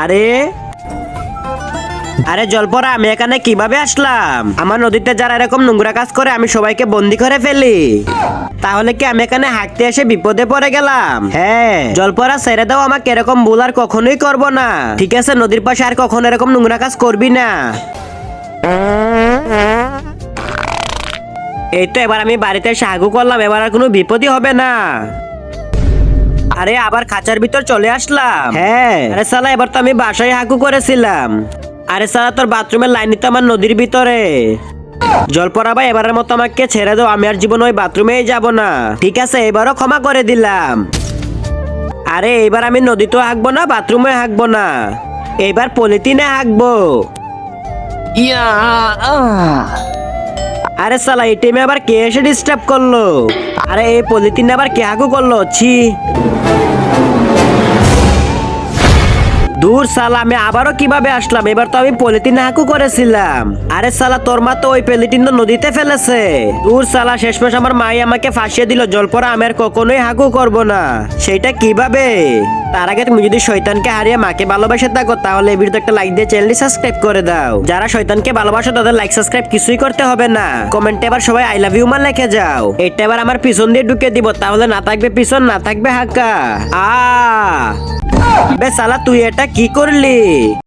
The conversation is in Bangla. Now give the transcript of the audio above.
আরে আরে জলপরা, আমি এখানে কিভাবে আসলাম? আমার নদীতে যারা এরকম নোংরা কাজ করে আমি সবাইকে বন্দি করে ফেলি। তাহলে কি আমি এখানে হাঁটতে এসে বিপদে পড়ে গেলাম? হ্যাঁ জলপরা, ছেড়ে দাও আমাকে, এরকম ভুল আর কখনোই করব না। ঠিক আছে, নদীর পাশে আর কখনো এরকম নোংরা কাজ করবি না। এই তো এবার আমি বাড়িতে সাহায্য করলাম, এবার আর কোনো বিপদই হবে না। আরে আবার খাঁচার ভিতর চলে আসলাম। হ্যাঁ আরে সালা, এবার তো আমি বাসায় হাগু করেছিলাম। আরে সালা, তোর বাথরুমের লাইন তো আমার নদীর ভিতরে। জলপরা ভাই, এবারের মতো আমাকে ছেড়ে দাও, আমি আর জীবন ওই বাথরুমেই যাব না। ঠিক আছে, এবারও ক্ষমা করে দিলাম। আরে এবার আমি নদীতেও হাঁকবো না, বাথরুমে হাঁকবো না, এবার পলিথিনে হাঁকবো। ইয়া আরে সালা, এই টাইমে আবার কে এসে ডিস্টার্ব করলো? আরে এই পলিথিনে আবার কে হাগু করলো? ছি, দূর সালা, আমি আবারও কিভাবে আসলাম? এবার তো আমি পলিথিনে হাঁকু করেছিলাম। আরে সালা, তোর মা তো ওই পলিথিন তো নদীতে ফেলেছে। দূর সালা, শেষমেশ আমার মাই আমাকে ফাঁসিয়ে দিল। জলপরা, আমি আর কখনোই হাঁকু করব না। সেটা কিভাবে? তার আগে তুমি যদি শয়তানকে হারিয়ে মাকে ভালোবাসে থাকো, তাহলে এই ভিডিওতে একটা লাইক দিয়ে চ্যানেলটি সাবস্ক্রাইব করে দাও। যারা শয়তানকে ভালোবাসো তাদের লাইক সাবস্ক্রাইব কিছুই করতে হবে না। কমেন্টে এবার সবাই আই লাভ ইউ মা লিখে যাও। এটা এবার আমার পিছন দিয়ে ঢুকে দিব, তাহলে না থাকবে পিছন, না থাকবে হাঁকা। বে সালা, তুই এটা কি করলি?